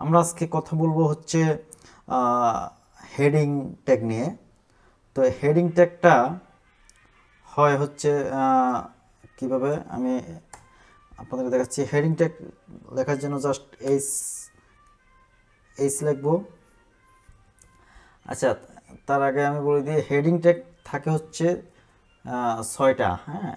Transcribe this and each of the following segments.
আমরা আজকে কথা বলবো হচ্ছে হেডিং ট্যাগ নিয়ে। তো হেডিং ট্যাগটা হয় হচ্ছে কিভাবে আমি আপনাদের দেখাচ্ছি। হেডিং ট্যাগ লেখার জন্য জাস্ট এইচ লিখবো। আচ্ছা, তার আগে আমি বলে দিই হেডিং ট্যাগ থাকে হচ্ছে 6টা। হ্যাঁ,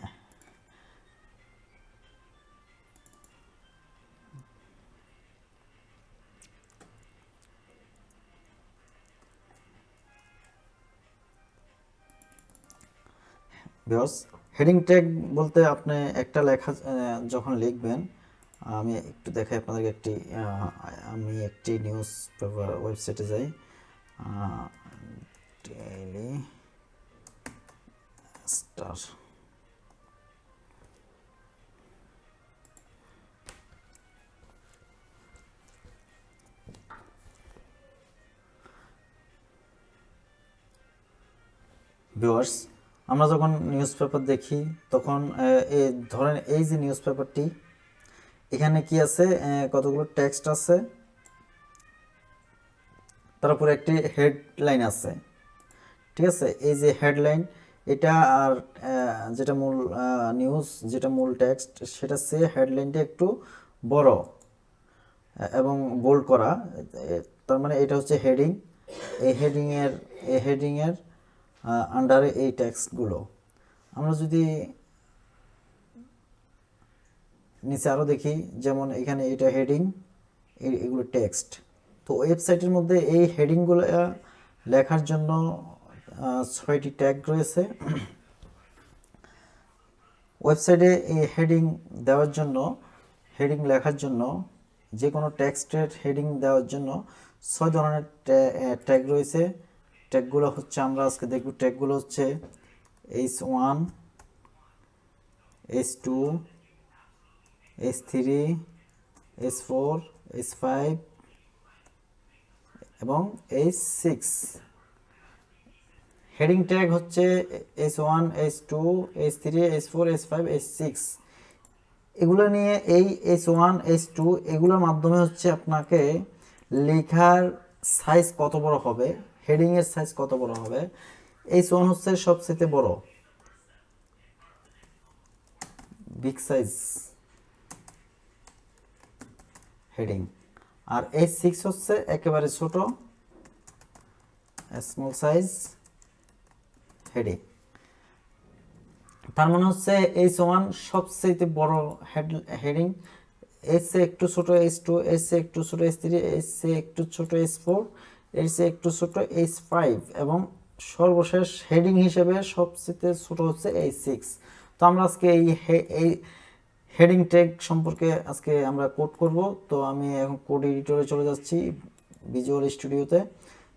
বিকজ হেডিং ট্যাগ বলতে আপনি একটা লেখা যখন লিখবেন, আমি একটু দেখাই আপনাদেরকে। আমি একটি নিউজ পেপার ওয়েবসাইটে যাই, ডেইলি স্টার। ভিউয়ার্স, আমরা যখন নিউজ পেপার দেখি তখন ধরেন এই যে নিউজ পেপারটি, এখানে কি আছে, কতগুলো টেক্সট আছে, তারপরে একটি হেডলাইন আছে। ঠিক আছে, এই যে হেডলাইন এটা, আর যেটা মূল নিউজ, যেটা মূল টেক্সট, সেটা সে হেডলাইনটা একটু বড় এবং বোল্ড করা। তার মানে এটা হচ্ছে হেডিং। এই হেডিংয়ের আন্ডারে এই টেক্সটগুলো। আমরা যদি নিচে আরও দেখি, যেমন এখানে এটা হেডিং, এগুলো টেক্সট। তো ওয়েবসাইটের মধ্যে এই হেডিংগুলো লেখার জন্য 6টি ট্যাগ রয়েছে। ওয়েবসাইটে এই হেডিং দেওয়ার জন্য, হেডিং লেখার জন্য, যে কোনো টেক্সটের হেডিং দেওয়ার জন্য 6 ধরনের ট্যাগ রয়েছে। ট্যাগগুলো হচ্ছে, আমরা আজকে দেখব, ট্যাগগুলো হচ্ছে H1, H2, H3, H4, H5 এবং H6। হেডিং ট্যাগ হচ্ছে H1, H2, H3, H4, H5, H6। এগুলো নিয়ে এই H1, H2 এগুলোর মাধ্যমে হচ্ছে আপনাকে লেখার সাইজ কত বড় হবে, হেডিংয়ের সাইজ কত বড় হবে। H1 হচ্ছে সবচেয়ে বড়, বিগ সাইজ হেডিং। আর H6 হচ্ছে একেবারে ছোট, স্মল সাইজ হেডিং। তার মানে হচ্ছে H1 সবচেয়ে বড় হেডিং, এর চেয়ে একটু ছোট H2, এর চেয়ে একটু ছোট H3, এর চেয়ে একটু ছোট H4, এর চেয়ে একটু ছোট H5 এবং সর্বশেষ হেডিং হিসেবে সবচেয়ে ছোট হচ্ছে H6। তো আমরা আজকে এই হেডিং ট্যাগ সম্পর্কে আজকে আমরা কোড করব। তো আমি এখন কোড এডিটরে চলে যাচ্ছি, ভিজুয়াল স্টুডিওতে।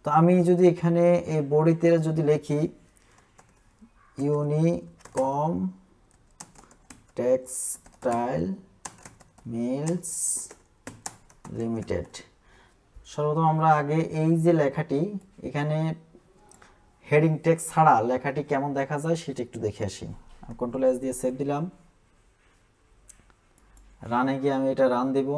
তো আমি যদি এখানে এই বডিতে যদি লিখি ইউনিকম টেক্সটাইল মিলস লিমিটেড, সর্বপ্রথম আমরা আগে এই যে লেখাটি, এখানে হেডিং ট্যাগ ছাড়া লেখাটি কেমন দেখা যায় সেটা একটু দেখে আসি। কন্ট্রোল এস দিয়ে সেভ দিলাম। রানে গিয়ে আমি এটা রান দেব।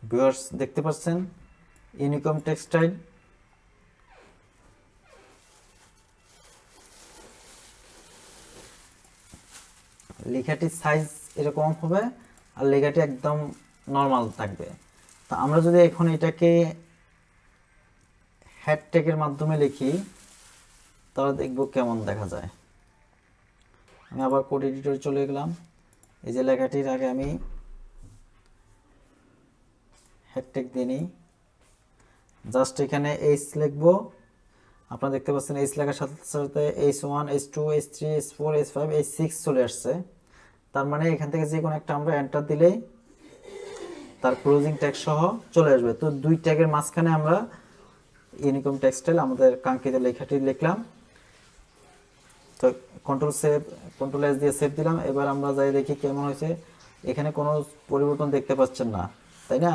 ভিউয়ার্স দেখতে পাচ্ছেন ইউনিকম টেক্সটাইল। লেখাটির সাইজ এরকম হবে আর লেখাটি একদম নর্মাল থাকবে। তো আমরা যদি এখন এটাকে হেড ট্যাগের মাধ্যমে লিখি তাহলে দেখব কেমন দেখা যায়। আমি আবার কোড এডিটরে চলে গেলাম। এই যে লেখাটির আগে আমি হেড ট্যাগ দিয়ে নিই, জাস্ট এখানে এইচ লিখবো। আপনারা দেখতে পাচ্ছেন এইচ লেখার সাথে সাথে H1, H2, H3, H4, H5, H6 চলে আসছে। তার মানে এখান থেকে যে কোনো একটা আমরা এন্টার দিলেই তার ক্লোজিং ট্যাগ সহ চলে আসবে। তো দুই ট্যাগের মাঝখানে আমরা ইউনিকম টেক্সটাইল আমাদের কাঙ্ক্ষিত লেখাটি লিখলাম। তো কন্ট্রোল এস দিয়ে সেভ দিলাম। এবার আমরা যাই দেখি কেমন হয়েছে। এখানে কোনো পরিবর্তন দেখতে পাচ্ছেন না, তাই না?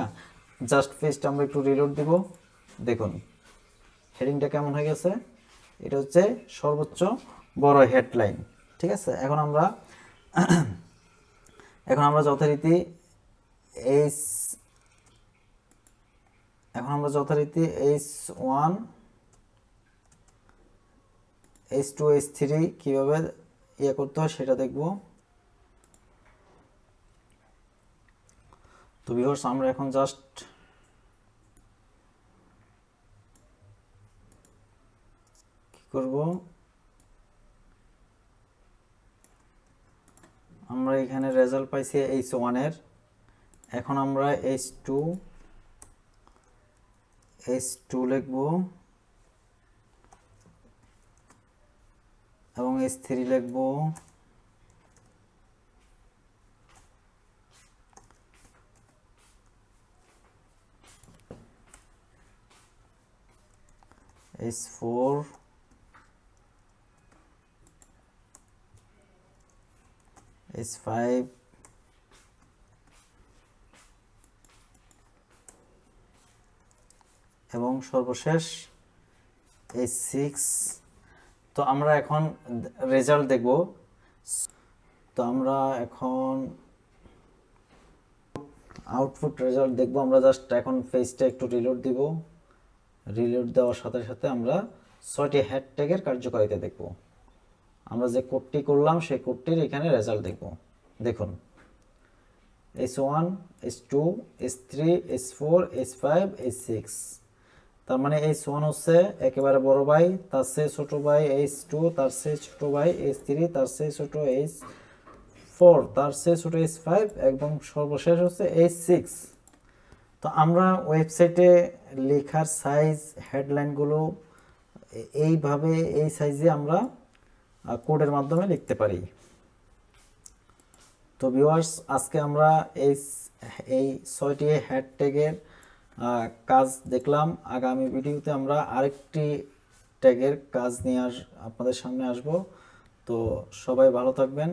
জাস্ট পেজটা আমরা একটু রিলোড দিব। দেখুন হেডিংটা কেমন হয়ে গেছে। এটা হচ্ছে সর্বোচ্চ বড় হেডলাইন। ঠিক আছে, এখন আমরা যথারীতি এইচ ওয়ান H2 H3 কিভাবে ইয়ে করতে হয় সেটা দেখব। তো ভিউয়ার্স আমরা এখন জাস্ট কি করব, আমরা এখানে রেজাল্ট পাইছি H1 এর, এখন আমরা H2 লিখব এবং H3 লিখব, H4 H5 এবং সর্বশেষ H6। তো আমরা এখন রেজাল্ট দেখব। তো আমরা এখন আউটপুট রেজাল্ট দেখব। আমরা জাস্ট এখন পেজটা একটু রিলোড দিব। রিলোড দেওয়ার সাথে সাথে আমরা 6টি হেড ট্যাগের কার্যকারিতা দেখব। আমরা যে কোডটি করলাম সেই কোডটির এখানে রেজাল্ট দেখব। দেখুন H1 H2 H3 H4 H5 H6, তার মানে H1 হচ্ছে একেবারে বড় ভাই, তার চেয়ে ছোট ভাই H2, তার চেয়ে ছোট ভাই H3, তার চেয়ে ছোট H4, তার চেয়ে ছোট H5 এবং সর্বশেষ হচ্ছে H6। তো আমরা ওয়েবসাইটে লেখার সাইজ, হেডলাইনগুলো এইভাবে এই সাইজে আমরা কোডের মাধ্যমে লিখতে পারি। তো ভিউয়ার্স আজকে আমরা এই 6টি হেড ট্যাগের কাজ দেখলাম। আগামী ভিডিওতে আমরা আরেকটি ট্যাগের কাজ নিয়ে আপনাদের সামনে আসব। তো সবাই ভালো থাকবেন।